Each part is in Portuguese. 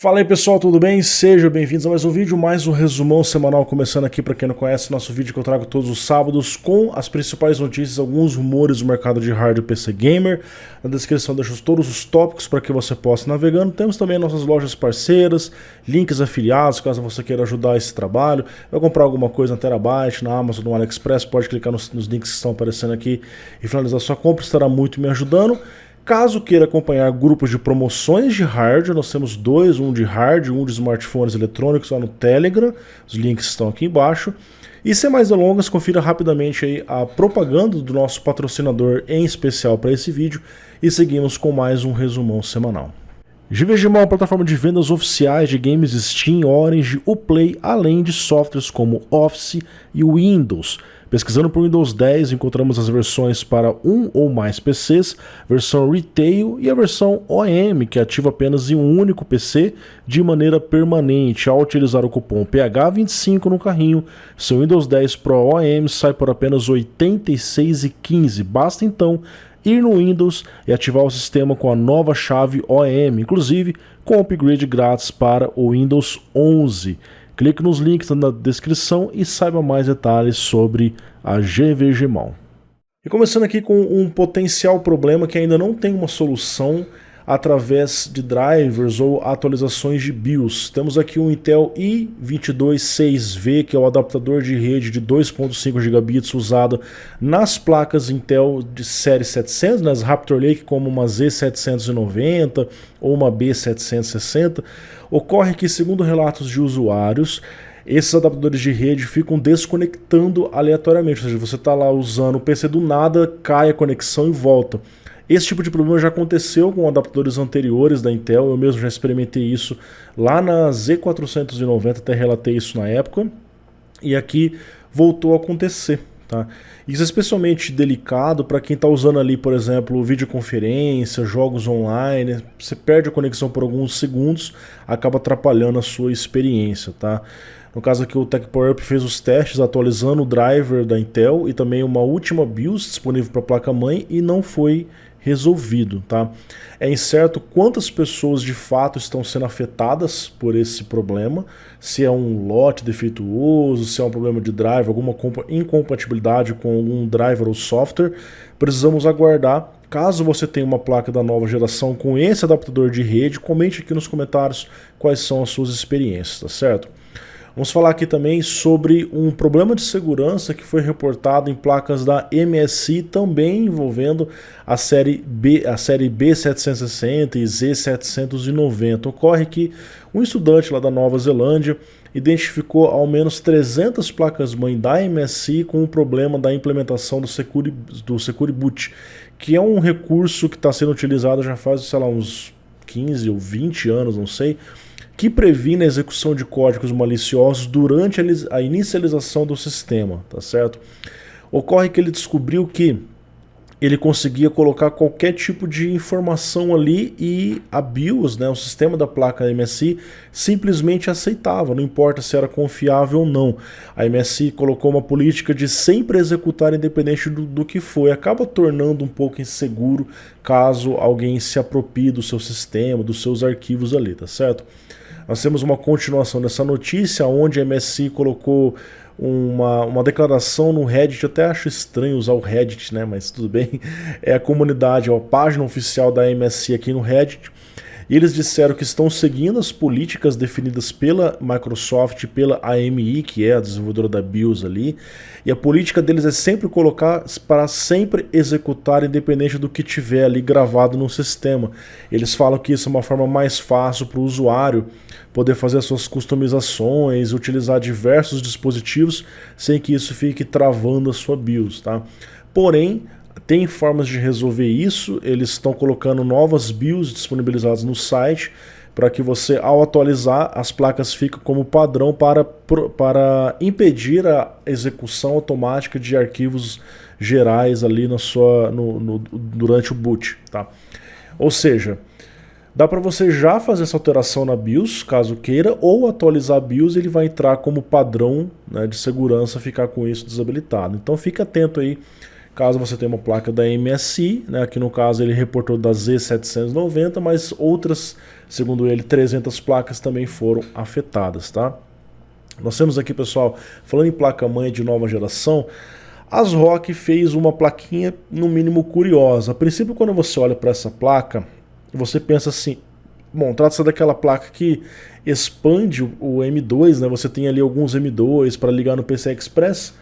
Fala aí pessoal, tudo bem? Sejam bem-vindos a mais um vídeo, mais um resumão semanal começando aqui para quem não conhece, nosso vídeo que eu trago todos os sábados com as principais notícias, alguns rumores do mercado de hardware PC Gamer. Na descrição deixo todos os tópicos para que você possa ir navegando. Temos também nossas lojas parceiras, links afiliados, caso você queira ajudar esse trabalho. Vai comprar alguma coisa na Terabyte, na Amazon, no AliExpress, pode clicar nos links que estão aparecendo aqui e finalizar sua compra, estará muito me ajudando. Caso queira acompanhar grupos de promoções de hardware, nós temos dois, um de hardware, um de smartphones eletrônicos lá no Telegram, os links estão aqui embaixo. E sem mais delongas, confira rapidamente aí a propaganda do nosso patrocinador em especial para esse vídeo e seguimos com mais um resumão semanal. GVG Mall é uma plataforma de vendas oficiais de games Steam, Orange, Uplay, além de softwares como Office e Windows. Pesquisando por Windows 10, encontramos as versões para um ou mais PCs, versão Retail e a versão OEM, que ativa apenas em um único PC de maneira permanente. Ao utilizar o cupom PH25 no carrinho, seu Windows 10 Pro OEM sai por apenas R$ 86,15. Basta então ir no Windows e ativar o sistema com a nova chave OEM, inclusive com upgrade grátis para o Windows 11. Clique nos links na descrição e saiba mais detalhes sobre a GVG Mall. E começando aqui com um potencial problema que ainda não tem uma solução através de drivers ou atualizações de BIOS. Temos aqui um Intel i226V, que é o adaptador de rede de 2.5 GB usado nas placas Intel de série 700, nas Raptor Lake, como uma Z790 ou uma B760. Ocorre que, segundo relatos de usuários, esses adaptadores de rede ficam desconectando aleatoriamente, ou seja, você está lá usando o PC, do nada cai a conexão e volta. Esse tipo de problema já aconteceu com adaptadores anteriores da Intel, eu mesmo já experimentei isso lá na Z490, até relatei isso na época, e aqui voltou a acontecer. Tá? Isso é especialmente delicado para quem está usando ali, por exemplo, videoconferência, jogos online. Você perde a conexão por alguns segundos, acaba atrapalhando a sua experiência. Tá? No caso aqui, o TechPowerUp fez os testes atualizando o driver da Intel e também uma última BIOS disponível para a placa-mãe e não foi resolvido. Tá? É incerto quantas pessoas de fato estão sendo afetadas por esse problema, se é um lote defeituoso, se é um problema de driver, alguma incompatibilidade com algum driver ou software. Precisamos aguardar. Caso você tenha uma placa da nova geração com esse adaptador de rede, comente aqui nos comentários quais são as suas experiências, tá certo? Vamos falar aqui também sobre um problema de segurança que foi reportado em placas da MSI, também envolvendo a série B760 e Z790. Ocorre que um estudante lá da Nova Zelândia identificou ao menos 300 placas-mãe da MSI com o problema da implementação do Secure Boot, que é um recurso que está sendo utilizado já faz, sei lá, uns 15 ou 20 anos, não sei, que previne a execução de códigos maliciosos durante a inicialização do sistema, tá certo? Ocorre que ele descobriu que ele conseguia colocar qualquer tipo de informação ali e a BIOS, né, o sistema da placa MSI, simplesmente aceitava, não importa se era confiável ou não. A MSI colocou uma política de sempre executar independente do que foi, acaba tornando um pouco inseguro caso alguém se aproprie do seu sistema, dos seus arquivos ali, tá certo? Nós temos uma continuação dessa notícia, onde a MSI colocou uma declaração no Reddit. Eu até acho estranho usar o Reddit, né? Mas tudo bem. É a comunidade, é a página oficial da MSI aqui no Reddit. E eles disseram que estão seguindo as políticas definidas pela Microsoft e pela AMI, que é a desenvolvedora da BIOS ali. E a política deles é sempre colocar para sempre executar independente do que tiver ali gravado no sistema. Eles falam que isso é uma forma mais fácil para o usuário poder fazer as suas customizações, utilizar diversos dispositivos sem que isso fique travando a sua BIOS, tá? Porém, tem formas de resolver isso. Eles estão colocando novas BIOS disponibilizadas no site para que você, ao atualizar, as placas fiquem como padrão para impedir a execução automática de arquivos gerais ali durante o boot, tá? Ou seja, dá para você já fazer essa alteração na BIOS, caso queira, ou atualizar a BIOS, ele vai entrar como padrão, né, de segurança, ficar com isso desabilitado. Então fique atento aí. caso você tenha uma placa da MSI, né, aqui no caso ele reportou da Z790, mas outras, segundo ele, 300 placas também foram afetadas, tá? Nós temos aqui, pessoal, falando em placa-mãe de nova geração, a ASRock fez uma plaquinha no mínimo curiosa. A princípio, quando você olha para essa placa, você pensa assim, bom, trata-se daquela placa que expande o M2, né? Você tem ali alguns M2 para ligar no PCI Express.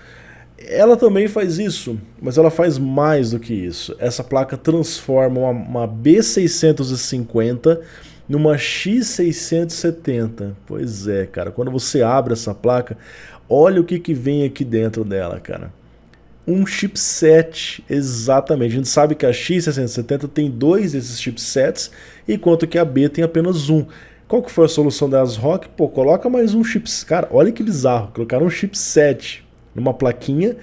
Ela também faz isso, mas ela faz mais do que isso. Essa placa transforma uma B650 numa X670. Pois é, cara, quando você abre essa placa, olha o que vem aqui dentro dela, cara. Um chipset, exatamente. A gente sabe que a X670 tem 2 desses chipsets, enquanto que a B tem apenas um. Qual que foi a solução da ASRock? Pô, coloca mais um chipset. Cara, olha que bizarro, colocaram um chipset numa plaquinha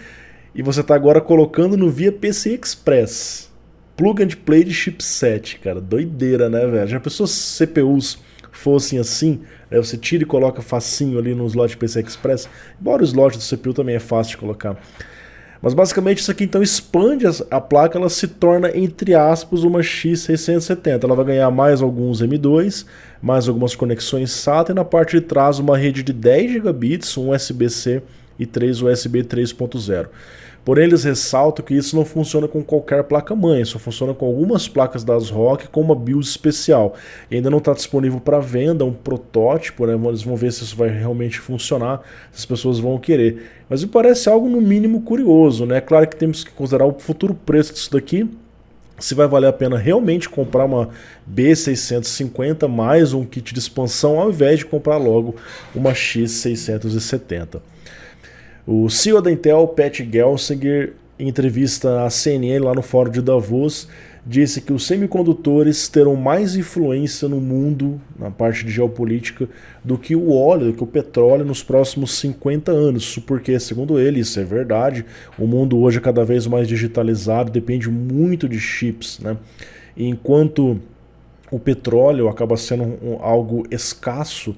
e você está agora colocando no via PCI Express. Plug and play de chipset, cara. Doideira, né, velho? Já pensou se CPUs fossem assim? Aí você tira e coloca facinho ali no slot PCI Express. Embora o slot do CPU também é fácil de colocar. Mas basicamente isso aqui então expande a placa, ela se torna, entre aspas, uma X670. Ela vai ganhar mais alguns M2, mais algumas conexões SATA e na parte de trás uma rede de 10 gigabits, um USB-C e 3 USB 3.0. Porém, eles ressaltam que isso não funciona com qualquer placa-mãe, só funciona com algumas placas da ASRock com uma BIOS especial. E ainda não está disponível para venda, um protótipo, né? Eles vão ver se isso vai realmente funcionar, se as pessoas vão querer. Mas me parece algo no mínimo curioso, né? Claro que temos que considerar o futuro preço disso daqui, se vai valer a pena realmente comprar uma B650 mais um kit de expansão, ao invés de comprar logo uma X670. O CEO da Intel, Pat Gelsinger, em entrevista à CNN lá no Fórum de Davos, disse que os semicondutores terão mais influência no mundo, na parte de geopolítica, do que o óleo, do que o petróleo nos próximos 50 anos. Isso porque, segundo ele, isso é verdade, o mundo hoje é cada vez mais digitalizado, depende muito de chips, né? E enquanto o petróleo acaba sendo algo escasso,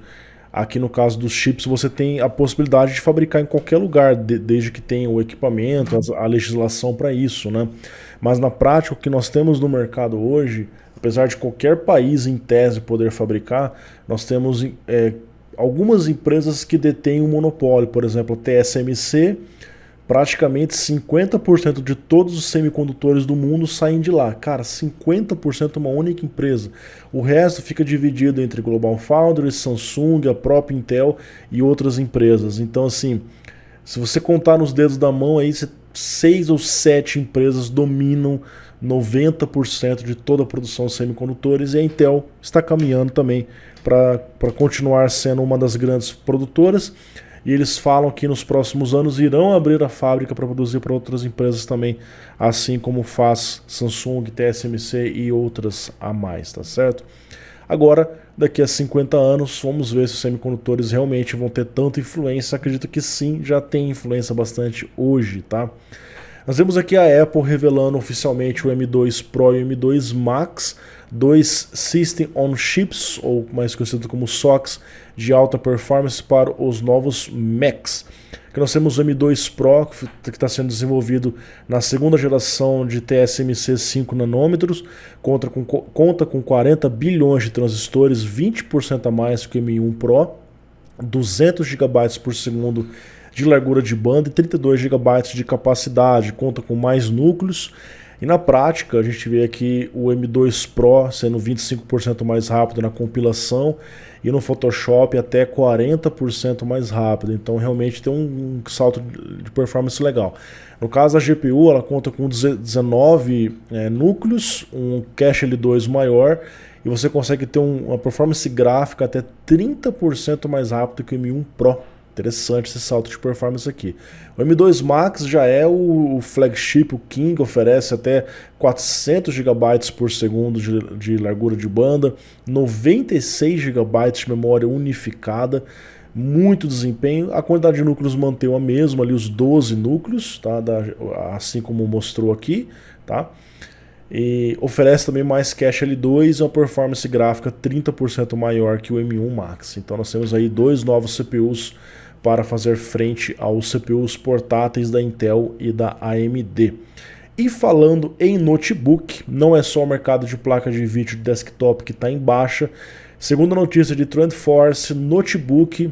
aqui no caso dos chips você tem a possibilidade de fabricar em qualquer lugar, desde que tenha o equipamento, a legislação para isso, né? Mas na prática o que nós temos no mercado hoje, apesar de qualquer país em tese poder fabricar, nós temos algumas empresas que detêm um monopólio, por exemplo a TSMC, praticamente 50% de todos os semicondutores do mundo saem de lá. Cara, 50% uma única empresa. O resto fica dividido entre GlobalFoundries, Samsung, a própria Intel e outras empresas. Então, assim, se você contar nos dedos da mão, aí 6 ou 7 empresas dominam 90% de toda a produção de semicondutores e a Intel está caminhando também para continuar sendo uma das grandes produtoras. E eles falam que nos próximos anos irão abrir a fábrica para produzir para outras empresas também, assim como faz Samsung, TSMC e outras a mais, tá certo? Agora, daqui a 50 anos, vamos ver se os semicondutores realmente vão ter tanta influência. Acredito que sim, já tem influência bastante hoje, tá? Nós vemos aqui a Apple revelando oficialmente o M2 Pro e o M2 Max, dois System on Chips, ou mais conhecido como SoCs, de alta performance para os novos Macs. Aqui nós temos o M2 Pro, que está sendo desenvolvido na segunda geração de TSMC 5 nanômetros, conta com 40 bilhões de transistores, 20% a mais que o M1 Pro, 200 GB por segundo de largura de banda e 32 GB de capacidade, conta com mais núcleos. E na prática a gente vê aqui o M2 Pro sendo 25% mais rápido na compilação e no Photoshop até 40% mais rápido. Então realmente tem um salto de performance legal. No caso da GPU, ela conta com 19 núcleos, um cache L2 maior e você consegue ter uma performance gráfica até 30% mais rápido que o M1 Pro. Interessante esse salto de performance aqui. O M2 Max já é o flagship, o King, oferece até 400 GB por segundo de largura de banda, 96 GB de memória unificada, muito desempenho. A quantidade de núcleos manteve a mesma, ali os 12 núcleos, tá? Assim como mostrou aqui, tá? E oferece também mais cache L2 e uma performance gráfica 30% maior que o M1 Max. Então nós temos aí dois novos CPUs para fazer frente aos CPUs portáteis da Intel e da AMD. E falando em notebook, não é só o mercado de placa de vídeo de desktop que está em baixa. Segundo a notícia de TrendForce, notebook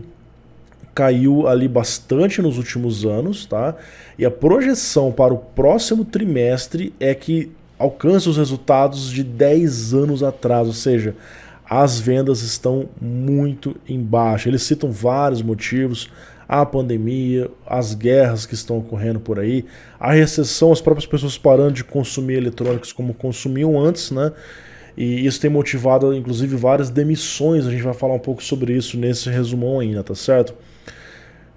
caiu ali bastante nos últimos anos, tá? E a projeção para o próximo trimestre é que alcance os resultados de 10 anos atrás, ou seja, as vendas estão muito em baixa. Eles citam vários motivos: a pandemia, as guerras que estão ocorrendo por aí, a recessão, as próprias pessoas parando de consumir eletrônicos como consumiam antes, né? E isso tem motivado, inclusive, várias demissões. A gente vai falar um pouco sobre isso nesse resumão ainda, tá certo?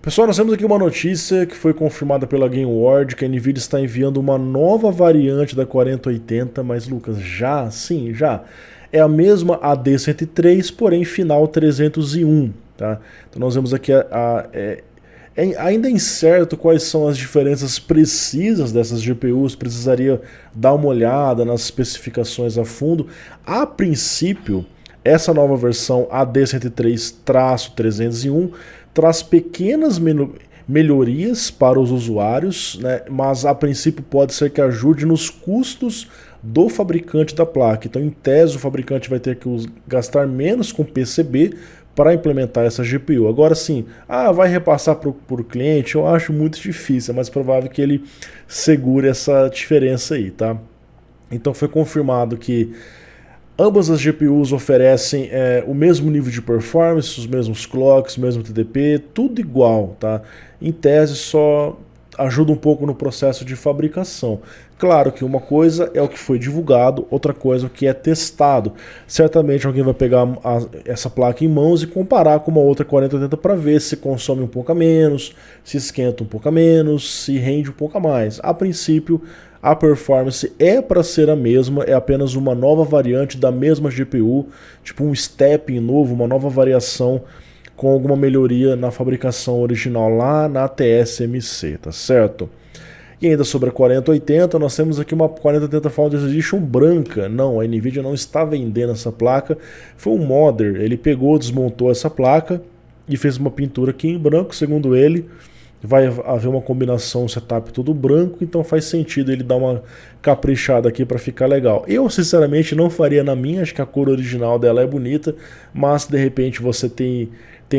Pessoal, nós temos aqui uma notícia que foi confirmada pela GameWorld, que a Nvidia está enviando uma nova variante da 4080, mas Lucas, já? Sim, já. É a mesma AD103, porém final 301, tá? Então nós vemos aqui ainda é incerto quais são as diferenças precisas dessas GPUs, precisaria dar uma olhada nas especificações a fundo. A princípio, essa nova versão AD103-301 traz pequenas melhorias para os usuários, né, mas a princípio pode ser que ajude nos custos do fabricante da placa. Então, em tese, o fabricante vai ter que gastar menos com PCB para implementar essa GPU. Agora sim, vai repassar para o cliente? Eu acho muito difícil, é mais provável que ele segure essa diferença aí, tá? Então foi confirmado que ambas as GPUs oferecem o mesmo nível de performance, os mesmos clocks, o mesmo TDP, tudo igual, tá? Em tese só ajuda um pouco no processo de fabricação. Claro que uma coisa é o que foi divulgado, outra coisa é o que é testado. Certamente alguém vai pegar essa placa em mãos e comparar com uma outra 4080 para ver se consome um pouco a menos, se esquenta um pouco a menos, se rende um pouco a mais. A princípio, a performance é para ser a mesma, é apenas uma nova variante da mesma GPU, tipo um stepping novo, uma nova variação com alguma melhoria na fabricação original lá na TSMC, tá certo? E ainda sobre a 4080, nós temos aqui uma 4080 Founders Edition branca. Não, a Nvidia não está vendendo essa placa, foi um modder, ele pegou, desmontou essa placa e fez uma pintura aqui em branco, segundo ele. Vai haver uma combinação, um setup todo branco, então faz sentido ele dar uma caprichada aqui para ficar legal. Eu sinceramente não faria na minha, acho que a cor original dela é bonita, mas de repente você tem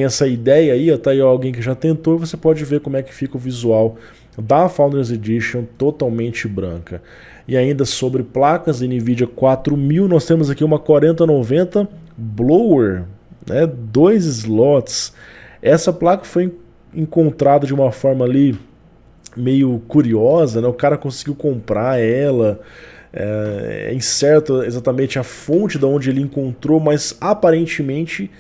essa ideia aí, tá aí alguém que já tentou, você pode ver como é que fica o visual da Founders Edition totalmente branca. E ainda sobre placas NVIDIA 4000, nós temos aqui uma 4090 Blower, né, 2 slots. Essa placa foi encontrada de uma forma ali meio curiosa, né? O cara conseguiu comprar ela, é incerto exatamente a fonte de onde ele encontrou, mas aparentemente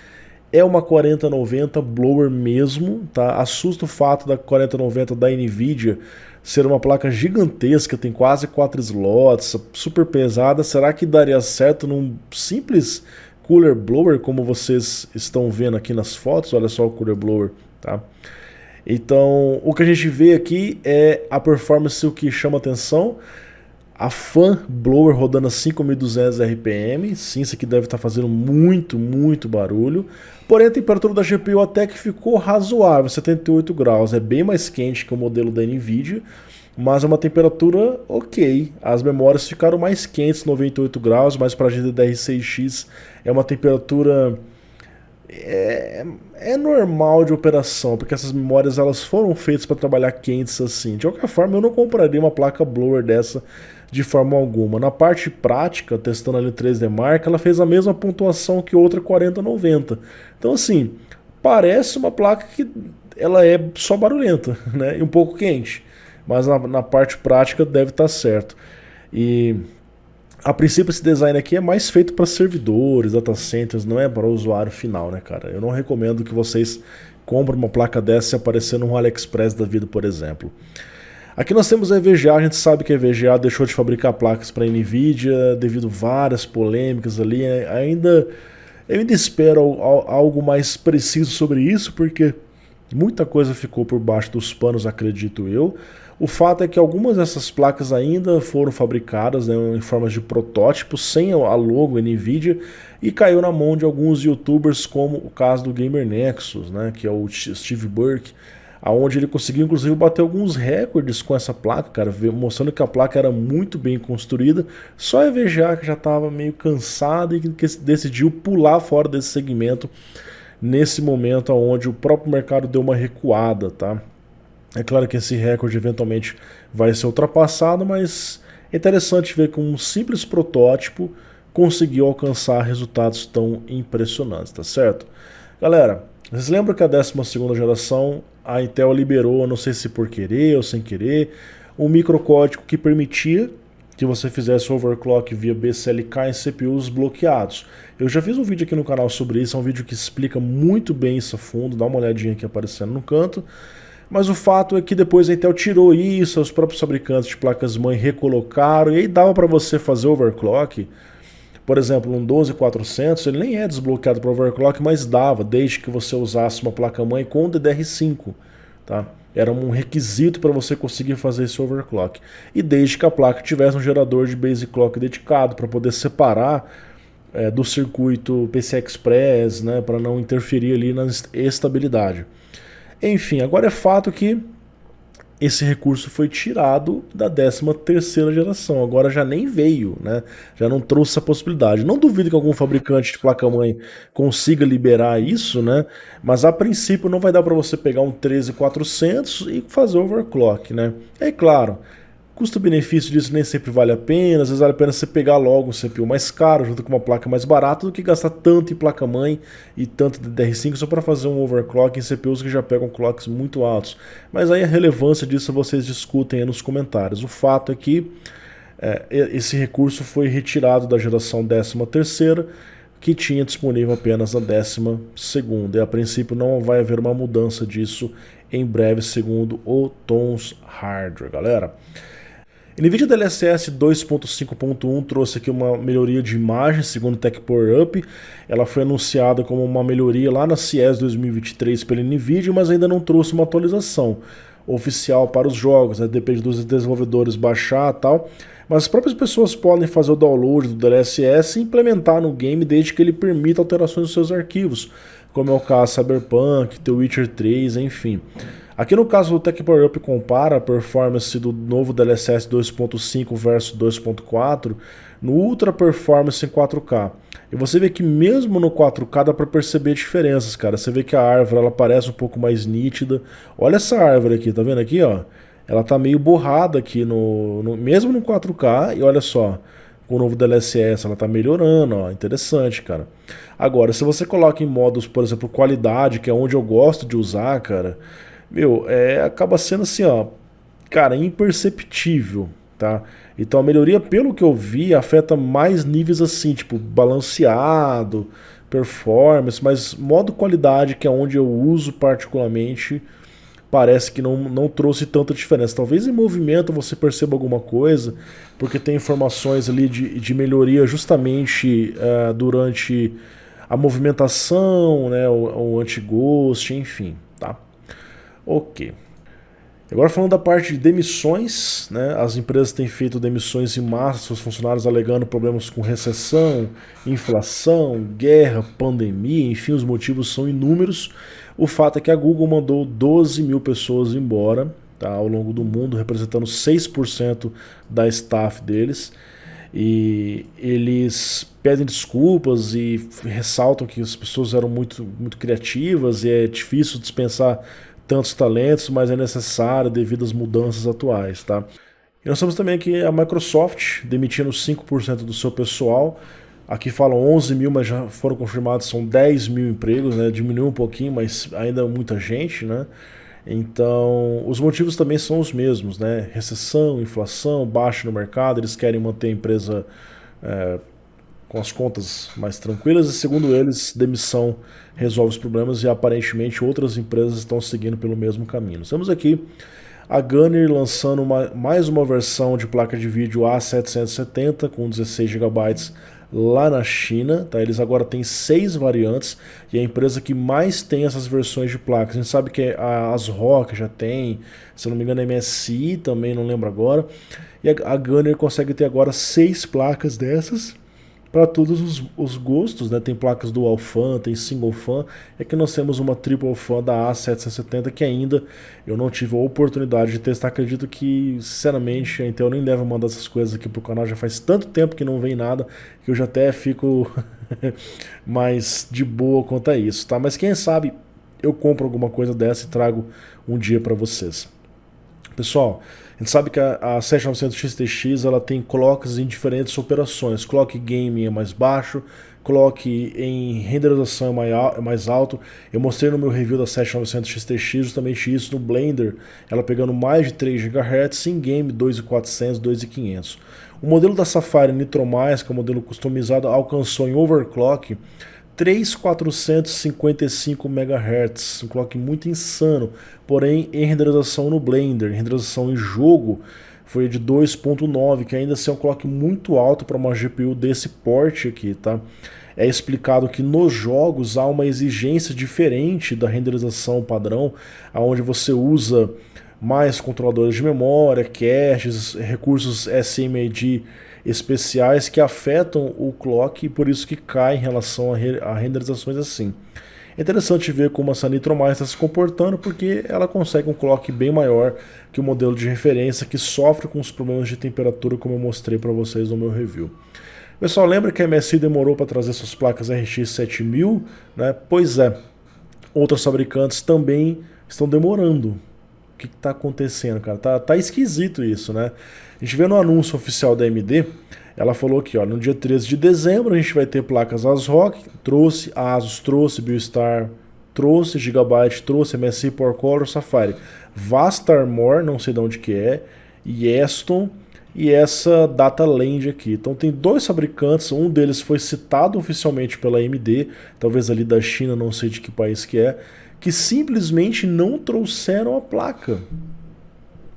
é uma 4090 Blower mesmo, tá? Assusta o fato da 4090 da Nvidia ser uma placa gigantesca, tem quase 4 slots, super pesada. Será que daria certo num simples cooler blower, como vocês estão vendo aqui nas fotos? Olha só o cooler blower, tá? Então, o que a gente vê aqui é a performance, o que chama atenção. A Fan Blower rodando a 5.200 RPM, sim, isso aqui deve estar fazendo muito, muito barulho. Porém, a temperatura da GPU até que ficou razoável, 78 graus. É bem mais quente que o modelo da Nvidia, mas é uma temperatura ok. As memórias ficaram mais quentes, 98 graus, mas para a GDDR6X é uma temperatura normal de operação, porque essas memórias elas foram feitas para trabalhar quentes assim. De qualquer forma, eu não compraria uma placa blower dessa de forma alguma. Na parte prática, testando ali o 3D Mark, ela fez a mesma pontuação que outra 4090. Então assim, parece uma placa que ela é só barulhenta, né? E um pouco quente, mas na parte prática deve estar certo. E a princípio esse design aqui é mais feito para servidores, data centers, não é para o usuário final, né, cara? Eu não recomendo que vocês comprem uma placa dessa e aparecer no AliExpress da vida, por exemplo. Aqui nós temos a EVGA, a gente sabe que a EVGA deixou de fabricar placas para a Nvidia devido a várias polêmicas ali. Eu ainda espero algo mais preciso sobre isso, porque muita coisa ficou por baixo dos panos, acredito eu. O fato é que algumas dessas placas ainda foram fabricadas, né, em formas de protótipo, sem a logo Nvidia, e caiu na mão de alguns youtubers, como o caso do Gamer Nexus, né, que é o Steve Burke. aonde ele conseguiu inclusive bater alguns recordes com essa placa, cara, mostrando que a placa era muito bem construída. Só a EVGA que já estava meio cansado e que decidiu pular fora desse segmento nesse momento onde o próprio mercado deu uma recuada, tá? É claro que esse recorde eventualmente vai ser ultrapassado, mas é interessante ver que um simples protótipo conseguiu alcançar resultados tão impressionantes, tá certo? Galera, vocês lembram que a 12ª geração a Intel liberou, não sei se por querer ou sem querer, um microcódigo que permitia que você fizesse overclock via BCLK em CPUs bloqueados. Eu já fiz um vídeo aqui no canal sobre isso, é um vídeo que explica muito bem isso a fundo, dá uma olhadinha aqui aparecendo no canto. Mas o fato é que depois a Intel tirou isso, os próprios fabricantes de placas-mãe recolocaram, e aí dava para você fazer overclock. Por exemplo, um 12400, ele nem é desbloqueado para overclock, mas dava, desde que você usasse uma placa-mãe com DDR5. Tá? Era um requisito para você conseguir fazer esse overclock. E desde que a placa tivesse um gerador de basic clock dedicado para poder separar do circuito PCI Express, né, para não interferir ali na estabilidade. Enfim, agora é fato que esse recurso foi tirado da 13ª geração, agora já nem veio, né? Já não trouxe essa possibilidade. Não duvido que algum fabricante de placa-mãe consiga liberar isso, né? Mas a princípio não vai dar para você pegar um 13400 e fazer overclock, né? É claro, custo-benefício disso nem sempre vale a pena, às vezes vale a pena você pegar logo um CPU mais caro junto com uma placa mais barata do que gastar tanto em placa-mãe e tanto de DDR5 só para fazer um overclock em CPUs que já pegam clocks muito altos. Mas aí a relevância disso vocês discutem aí nos comentários. O fato é que esse recurso foi retirado da geração 13ª, que tinha disponível apenas na 12ª, e a princípio não vai haver uma mudança disso em breve, segundo o Tom's Hardware, galera. NVIDIA DLSS 2.5.1 trouxe aqui uma melhoria de imagem, segundo o Tech Power Up. Ela foi anunciada como uma melhoria lá na CES 2023 pela NVIDIA, mas ainda não trouxe uma atualização oficial para os jogos, né? Depende dos desenvolvedores baixar e tal. Mas as próprias pessoas podem fazer o download do DLSS e implementar no game desde que ele permita alterações dos seus arquivos, como é o caso Cyberpunk, The Witcher 3, enfim. Aqui no caso do Tech Power Up compara a performance do novo DLSS 2.5 versus 2.4 no Ultra Performance em 4K. E você vê que mesmo no 4K dá para perceber diferenças, cara. Você vê que a árvore ela parece um pouco mais nítida. Olha essa árvore aqui, tá vendo aqui, ó? Ela tá meio borrada aqui mesmo no 4K, e olha só, com o novo DLSS ela tá melhorando, ó, interessante, cara. Agora, se você coloca em modos, por exemplo, qualidade, que é onde eu gosto de usar, cara, acaba sendo assim, ó, cara, imperceptível, tá? Então a melhoria, pelo que eu vi, afeta mais níveis assim, tipo balanceado, performance, mas modo qualidade, que é onde eu uso particularmente, parece que não trouxe tanta diferença. Talvez em movimento você perceba alguma coisa, porque tem informações ali de melhoria justamente durante a movimentação, né, o anti-ghost, enfim, tá? Ok. Agora falando da parte de demissões, né, as empresas têm feito demissões em massa de seus funcionários alegando problemas com recessão, inflação, guerra, pandemia, enfim, os motivos são inúmeros. O fato é que a Google mandou 12 mil pessoas embora, tá, ao longo do mundo, representando 6% da staff deles. E eles pedem desculpas e ressaltam que as pessoas eram muito criativas e é difícil dispensar tantos talentos, mas é necessário devido às mudanças atuais, tá? E nós temos também aqui a Microsoft demitindo 5% do seu pessoal. Aqui falam 11 mil, mas já foram confirmados, são 10 mil empregos, né? Diminuiu um pouquinho, mas ainda é muita gente, né? Então, os motivos também são os mesmos, né? Recessão, inflação, baixa no mercado, eles querem manter a empresa com as contas mais tranquilas e, segundo eles, demissão resolve os problemas e aparentemente outras empresas estão seguindo pelo mesmo caminho. Temos aqui a Gunner lançando mais uma versão de placa de vídeo A770 com 16 GB lá na China, tá? Eles agora têm 6 variantes e é a empresa que mais tem essas versões de placas. A gente sabe que a ASRock já tem, se não me engano a MSI também, não lembro agora. E a Gunner consegue ter agora 6 placas dessas. para todos os gostos, né? Tem placas dual fan, tem single fan. É que nós temos uma triple fan da A770 que ainda eu não tive a oportunidade de testar. Acredito que, sinceramente, a Intel nem deve mandar essas coisas aqui pro canal. Já faz tanto tempo que não vem nada que eu já até fico mais de boa quanto a isso, tá? Mas quem sabe eu compro alguma coisa dessa e trago um dia para vocês. Pessoal, a gente sabe que a 7900 XTX ela tem clocks em diferentes operações. Clock gaming é mais baixo, clock em renderização é mais alto. Eu mostrei no meu review da 7900 XTX justamente isso no Blender, ela pegando mais de 3 GHz, em game 2400, 2500. O modelo da Safari Nitro+, que é o modelo customizado, alcançou em overclock 3.455 MHz, um clock muito insano, porém em renderização no Blender, em renderização em jogo, foi de 2.9, que ainda assim é um clock muito alto para uma GPU desse porte aqui, tá? É explicado que nos jogos há uma exigência diferente da renderização padrão, onde você usa mais controladores de memória, caches, recursos SMAD especiais que afetam o clock e por isso que cai em relação a renderizações assim. É interessante ver como essa Nitro+ está se comportando porque ela consegue um clock bem maior que o modelo de referência que sofre com os problemas de temperatura como eu mostrei para vocês no meu review. Pessoal, lembra que a MSI demorou para trazer suas placas RX 7000? Né? Pois é, outros fabricantes também estão demorando. O que está acontecendo, cara? Tá esquisito isso, né? A gente vê no anúncio oficial da AMD, ela falou que ó, no dia 13 de dezembro a gente vai ter placas ASRock, trouxe, Asus trouxe, Biostar trouxe, Gigabyte trouxe, MSI, PowerColor, Safari. Vastarmore, não sei de onde que é, Yeston e essa Dataland aqui. Então tem dois fabricantes, um deles foi citado oficialmente pela AMD, talvez ali da China, não sei de que país que simplesmente não trouxeram a placa.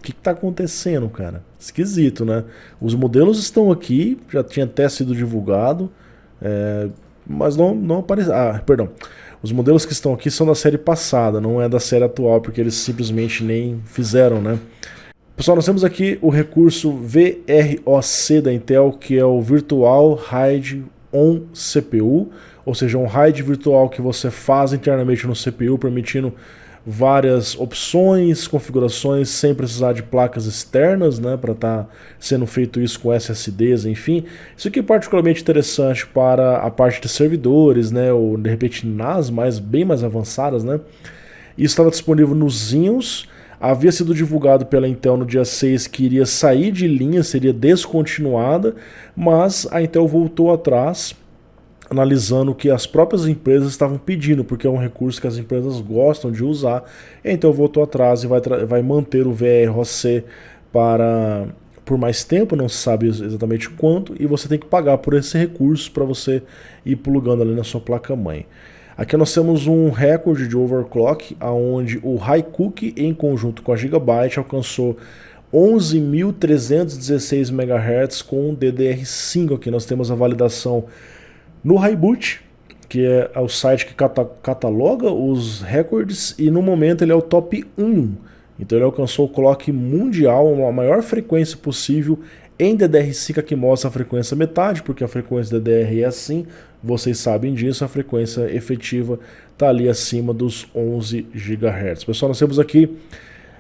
O que está acontecendo, cara? Esquisito, né? Os modelos estão aqui, já tinha até sido divulgado, mas não apareceu. Ah, perdão. Os modelos que estão aqui são da série passada, não é da série atual, porque eles simplesmente nem fizeram, né? Pessoal, nós temos aqui o recurso VROC da Intel, que é o Virtual RAID on CPU, ou seja, um RAID virtual que você faz internamente no CPU, permitindo várias opções, configurações, sem precisar de placas externas, né, para estar sendo feito isso com SSDs, enfim. Isso aqui é particularmente interessante para a parte de servidores, né, ou de repente NAS bem mais avançadas, né. Isso estava disponível nos Zinhos, havia sido divulgado pela Intel no dia 6 que iria sair de linha, seria descontinuada, mas a Intel voltou atrás, analisando o que as próprias empresas estavam pedindo, porque é um recurso que as empresas gostam de usar, então voltou atrás e vai manter o VROC por mais tempo, não se sabe exatamente quanto, e você tem que pagar por esse recurso para você ir plugando ali na sua placa-mãe. Aqui nós temos um recorde de overclock, onde o Highcook, em conjunto com a Gigabyte, alcançou 11.316 MHz com DDR5. Aqui nós temos a validação no Highboot, que é o site que cataloga os recordes, e no momento ele é o top 1. Então ele alcançou o clock mundial, a maior frequência possível em DDR5, que mostra a frequência metade, porque a frequência DDR é assim, vocês sabem disso, a frequência efetiva está ali acima dos 11 GHz. Pessoal, nós temos aqui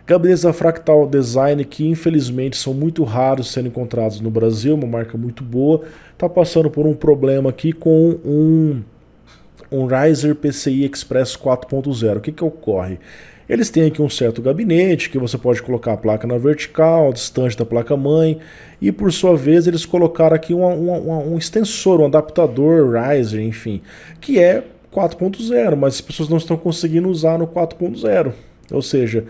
gabinetes da Fractal Design que infelizmente são muito raros sendo encontrados no Brasil, uma marca muito boa, está passando por um problema aqui com um Riser PCI Express 4.0. O que ocorre? Eles têm aqui um certo gabinete que você pode colocar a placa na vertical, distante da placa-mãe, e por sua vez eles colocaram aqui um extensor, um adaptador Riser, enfim, que é 4.0, mas as pessoas não estão conseguindo usar no 4.0. Ou seja,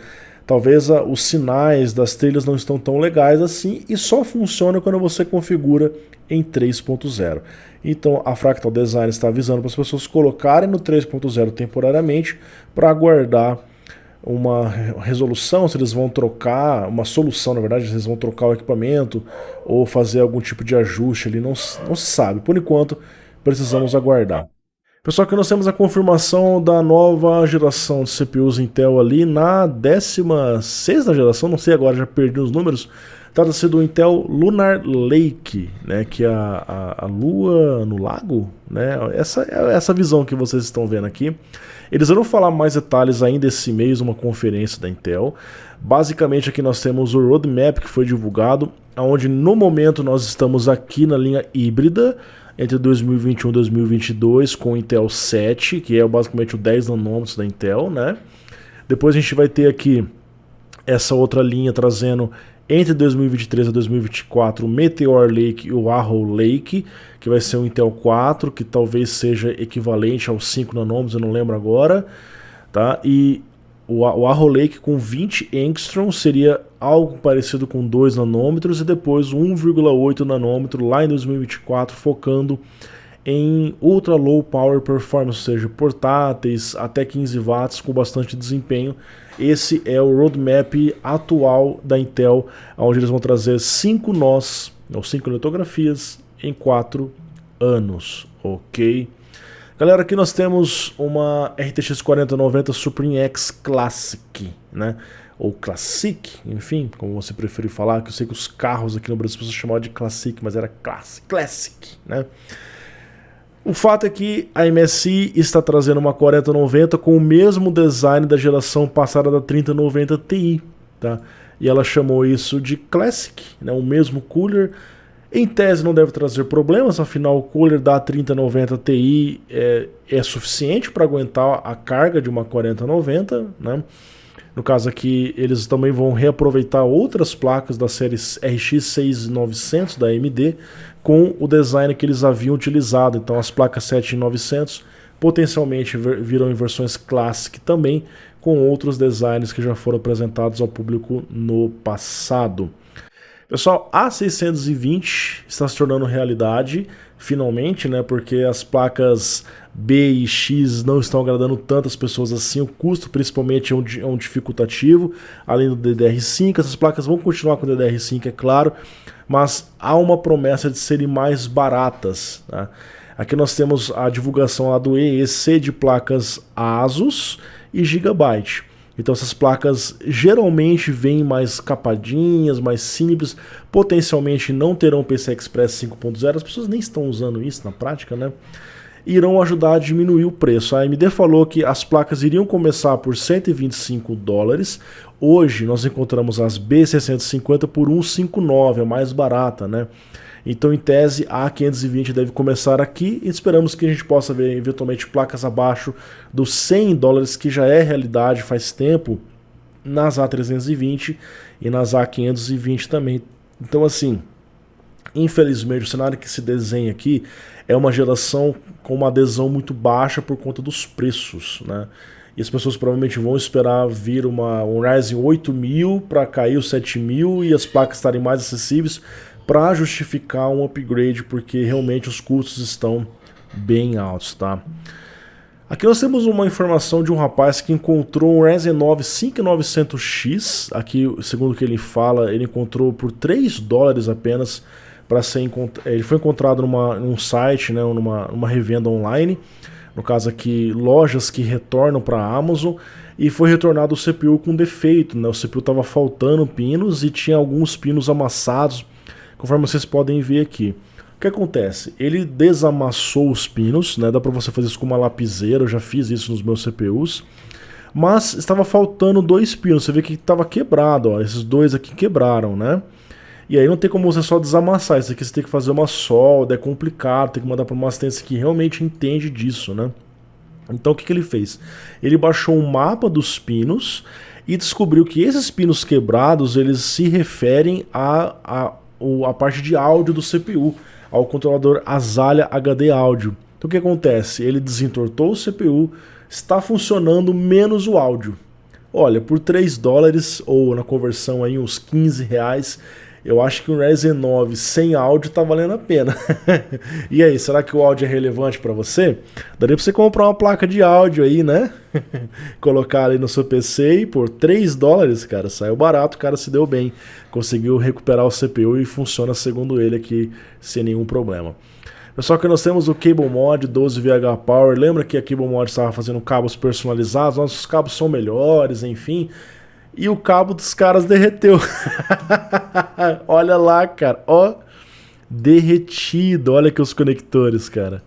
talvez os sinais das trilhas não estão tão legais assim e só funciona quando você configura em 3.0. Então a Fractal Design está avisando para as pessoas colocarem no 3.0 temporariamente para aguardar uma resolução, se eles vão trocar, uma solução na verdade, se eles vão trocar o equipamento ou fazer algum tipo de ajuste ali, não se sabe. Por enquanto precisamos aguardar. Pessoal, aqui nós temos a confirmação da nova geração de CPUs Intel ali na 16ª geração, não sei agora, já perdi os números, Trata-se do Intel Lunar Lake, né, que é a lua no lago, né, essa visão que vocês estão vendo aqui. Eles vão falar mais detalhes ainda esse mês numa conferência da Intel. Basicamente aqui nós temos o roadmap que foi divulgado, onde no momento nós estamos aqui na linha híbrida, entre 2021 e 2022 com o Intel 7, que é basicamente o 10 nanômetros da Intel, né? Depois a gente vai ter aqui essa outra linha trazendo entre 2023 e 2024 o Meteor Lake e o Arrow Lake, que vai ser o Intel 4, que talvez seja equivalente aos 5 nanômetros, eu não lembro agora, tá? E o Arrow Lake com 20 angstrom seria algo parecido com 2 nanômetros e depois 1,8 nanômetro lá em 2024, focando em ultra low power performance, ou seja, portáteis até 15 watts com bastante desempenho. Esse é o roadmap atual da Intel, onde eles vão trazer 5 nós, ou 5 litografias em 4 anos, ok? Galera, aqui nós temos uma RTX 4090 Supreme X Classic, né? Ou Classic, enfim, como você preferir falar, que eu sei que os carros aqui no Brasil as pessoas chamavam de Classic, mas era Classic, né? O fato é que a MSI está trazendo uma 4090 com o mesmo design da geração passada da 3090 Ti, tá? E ela chamou isso de Classic, né? O mesmo cooler. Em tese não deve trazer problemas, afinal o cooler da 3090 Ti é suficiente para aguentar a carga de uma 4090, né? No caso aqui, eles também vão reaproveitar outras placas da série RX 6900 da AMD com o design que eles haviam utilizado. Então as placas 7900 potencialmente virão em versões Classic também, com outros designs que já foram apresentados ao público no passado. Pessoal, a 620 está se tornando realidade, finalmente, né? Porque as placas B e X não estão agradando tantas pessoas assim. O custo, principalmente, é um dificultativo. Além do DDR5, essas placas vão continuar com o DDR5, é claro, mas há uma promessa de serem mais baratas, tá? Aqui nós temos a divulgação lá do EEC de placas ASUS e Gigabyte. Então essas placas geralmente vêm mais capadinhas, mais simples, potencialmente não terão PCI Express 5.0, as pessoas nem estão usando isso na prática, né? Irão ajudar a diminuir o preço. A AMD falou que as placas iriam começar por $125, hoje nós encontramos as B650 por $159, a mais barata, né? Então, em tese, a A520 deve começar aqui e esperamos que a gente possa ver eventualmente placas abaixo dos $100, que já é realidade faz tempo, nas A320 e nas A520 também. Então, assim, infelizmente, o cenário que se desenha aqui é uma geração com uma adesão muito baixa por conta dos preços, né? E as pessoas provavelmente vão esperar vir um Ryzen 8000 para cair o 7000 e as placas estarem mais acessíveis para justificar um upgrade, porque realmente os custos estão bem altos, tá? Aqui nós temos uma informação de um rapaz que encontrou um Ryzen 9 5900X, aqui segundo o que ele fala, ele encontrou por $3 apenas, ele foi encontrado num site, né, numa revenda online, no caso aqui lojas que retornam para a Amazon, e foi retornado o CPU com defeito, né? O CPU estava faltando pinos e tinha alguns pinos amassados, conforme vocês podem ver aqui. O que acontece? Ele desamassou os pinos, né? Dá para você fazer isso com uma lapiseira, eu já fiz isso nos meus CPUs. Mas estava faltando 2 pinos, você vê que estava quebrado, ó, esses 2 aqui quebraram, né? E aí não tem como você só desamassar, isso aqui você tem que fazer uma solda, é complicado, tem que mandar para uma assistência que realmente entende disso, né? Então o que ele fez? Ele baixou um mapa dos pinos e descobriu que esses pinos quebrados, eles se referem a parte de áudio do CPU, ao controlador Azalia HD Audio. Então o que acontece? Ele desentortou o CPU, está funcionando menos o áudio. Olha, por $3 ou na conversão aí uns R$15, eu acho que um Ryzen 9 sem áudio tá valendo a pena. E aí, será que o áudio é relevante para você? Daria para você comprar uma placa de áudio aí, né? Colocar ali no seu PC e por $3, cara, saiu barato, o cara se deu bem. Conseguiu recuperar o CPU e funciona segundo ele aqui sem nenhum problema. Pessoal, que nós temos o Cable Mod 12VH Power. Lembra que a Cable Mod estava fazendo cabos personalizados? Nossos cabos são melhores, enfim. e o cabo dos caras derreteu. Olha lá, cara, ó, derretido. Olha aqui os conectores, cara.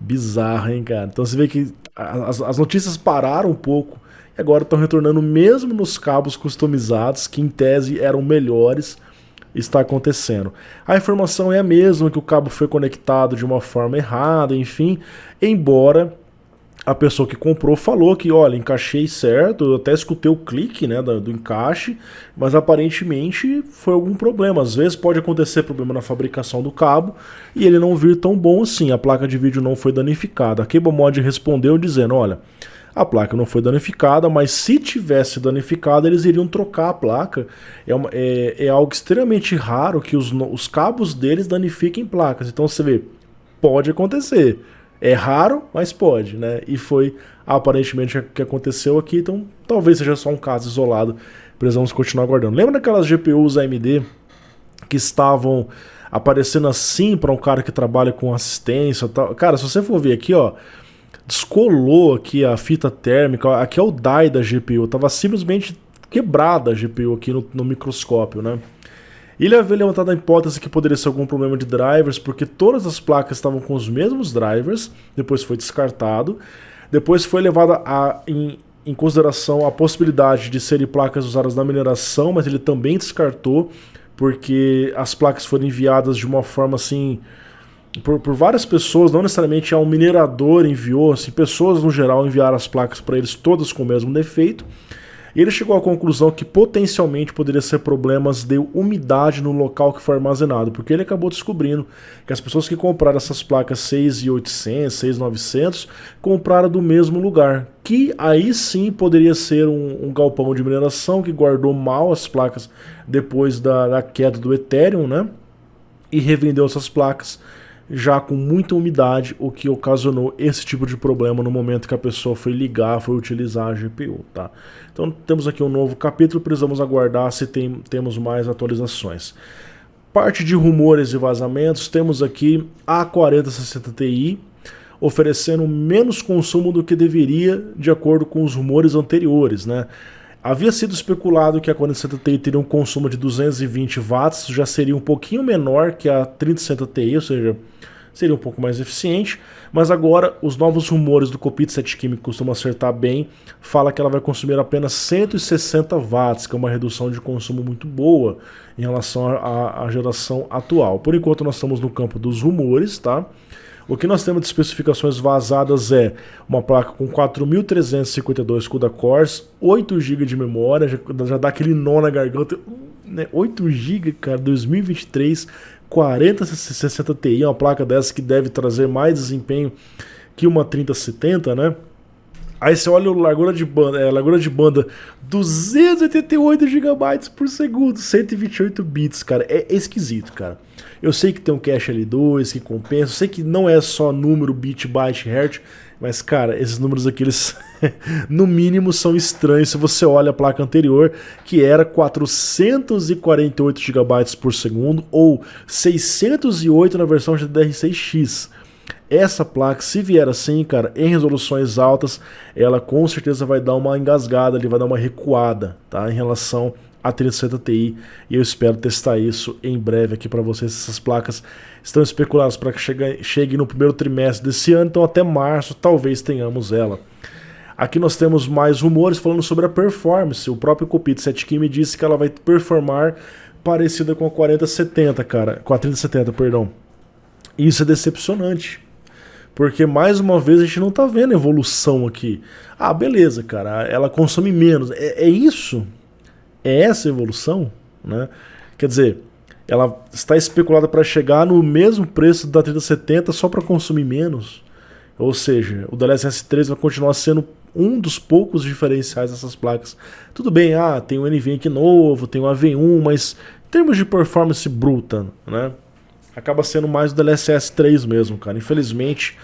Bizarro, hein, cara. Então você vê que as notícias pararam um pouco e agora estão retornando mesmo nos cabos customizados, que em tese eram melhores. Está acontecendo. A informação é a mesma, que o cabo foi conectado de uma forma errada, enfim, embora a pessoa que comprou falou que, olha, encaixei certo, eu até escutei o clique, né, do encaixe, mas aparentemente foi algum problema. Às vezes pode acontecer problema na fabricação do cabo e ele não vir tão bom assim, a placa de vídeo não foi danificada. A CableMod respondeu dizendo, olha, a placa não foi danificada, mas se tivesse danificada, eles iriam trocar a placa. É algo extremamente raro que os cabos deles danifiquem placas. Então você vê, pode acontecer. É raro, mas pode, né? E foi aparentemente o que aconteceu aqui, então talvez seja só um caso isolado. Precisamos continuar aguardando. Lembra daquelas GPUs AMD que estavam aparecendo assim para um cara que trabalha com assistência e tal? Cara, se você for ver aqui, ó, descolou aqui a fita térmica, aqui é o die da GPU, tava simplesmente quebrada a GPU aqui no microscópio, né? Ele havia levantado a hipótese que poderia ser algum problema de drivers, porque todas as placas estavam com os mesmos drivers, depois foi descartado, depois foi levada em consideração a possibilidade de serem placas usadas na mineração, mas ele também descartou, porque as placas foram enviadas de uma forma assim, por várias pessoas, não necessariamente um minerador enviou, assim, pessoas no geral enviaram as placas para eles todas com o mesmo defeito. E ele chegou à conclusão que potencialmente poderia ser problemas de umidade no local que foi armazenado, porque ele acabou descobrindo que as pessoas que compraram essas placas 6800, 6900 compraram do mesmo lugar, que aí sim poderia ser um galpão de mineração que guardou mal as placas depois da queda do Ethereum, né? E revendeu essas placas já com muita umidade, o que ocasionou esse tipo de problema no momento que a pessoa foi ligar, foi utilizar a GPU, tá? Então temos aqui um novo capítulo, precisamos aguardar se temos mais atualizações. Parte de rumores e vazamentos, temos aqui a 4060 Ti oferecendo menos consumo do que deveria, de acordo com os rumores anteriores, né? Havia sido especulado que a 4060 Ti teria um consumo de 220 watts, já seria um pouquinho menor que a 3060 Ti, ou seja, seria um pouco mais eficiente, mas agora os novos rumores do Kopit 7 Kim, que costumam acertar bem, fala que ela vai consumir apenas 160 watts, que é uma redução de consumo muito boa em relação à geração atual. Por enquanto nós estamos no campo dos rumores, tá? O que nós temos de especificações vazadas é uma placa com 4.352 CUDA cores, 8 GB de memória, já dá aquele nó na garganta, né? 8 GB, cara, 2023, 4060 Ti, uma placa dessa que deve trazer mais desempenho que uma 3070, né? Aí você olha a largura de banda 288 GB por segundo, 128 bits, cara. É esquisito, cara. Eu sei que tem um cache L2 que compensa, eu sei que não é só número, bit, byte, hertz, mas, cara, esses números aqui, eles no mínimo são estranhos se você olha a placa anterior, que era 448 GB por segundo ou 608 na versão GDDR6X. Essa placa, se vier assim, cara, em resoluções altas, ela com certeza vai dar uma engasgada, vai dar uma recuada, tá, em relação a 3060 Ti, e eu espero testar isso em breve aqui para vocês. Essas placas estão especuladas para que chegue no primeiro trimestre desse ano, então até março talvez tenhamos ela. Aqui nós temos mais rumores falando sobre a performance. O próprio Kopit 7 Kim me disse que ela vai performar parecida com a 4070, cara, com a 3070, perdão. Isso é decepcionante, porque mais uma vez a gente não tá vendo evolução aqui. Ah, beleza, cara, ela consome menos. É isso? É essa a evolução, né? Quer dizer, ela está especulada para chegar no mesmo preço da 3070 só para consumir menos. Ou seja, o DLSS 3 vai continuar sendo um dos poucos diferenciais dessas placas. Tudo bem, tem um NVENC novo, tem um AV1, mas em termos de performance bruta, né? Acaba sendo mais o DLSS 3 mesmo, cara. Infelizmente,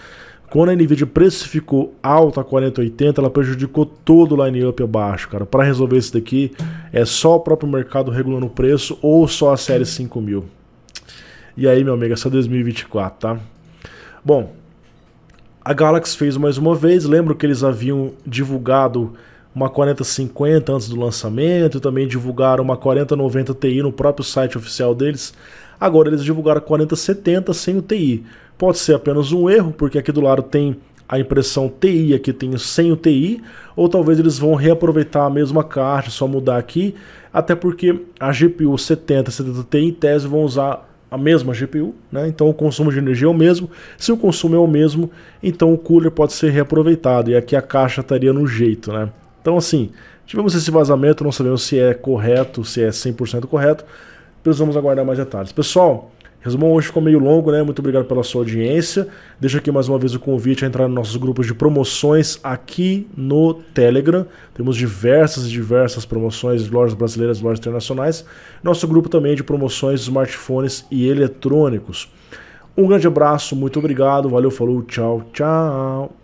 quando a NVIDIA precificou alta a 4080, ela prejudicou todo o line-up abaixo, cara. Para resolver isso daqui, é só o próprio mercado regulando o preço ou só a série 5000. E aí, meu amigo, essa é 2024, tá? Bom, a Galaxy fez mais uma vez. Lembro que eles haviam divulgado uma 4050 antes do lançamento, e também divulgaram uma 4090 Ti no próprio site oficial deles. Agora eles divulgaram a 4070 sem o TI. Pode ser apenas um erro, porque aqui do lado tem a impressão TI, aqui tem sem o TI, ou talvez eles vão reaproveitar a mesma caixa, só mudar aqui, até porque a GPU 7070 Ti em tese vão usar a mesma GPU, né? Então o consumo de energia é o mesmo. Se o consumo é o mesmo, então o cooler pode ser reaproveitado, e aqui a caixa estaria no jeito, né? Então assim, tivemos esse vazamento, não sabemos se é correto, se é 100% correto, precisamos aguardar mais detalhes. Pessoal, o resumão hoje ficou meio longo, né? Muito obrigado pela sua audiência. Deixo aqui mais uma vez o convite a entrar nos nossos grupos de promoções aqui no Telegram. Temos diversas promoções de lojas brasileiras, lojas internacionais. Nosso grupo também de promoções de smartphones e eletrônicos. Um grande abraço, muito obrigado, valeu, falou, tchau, tchau.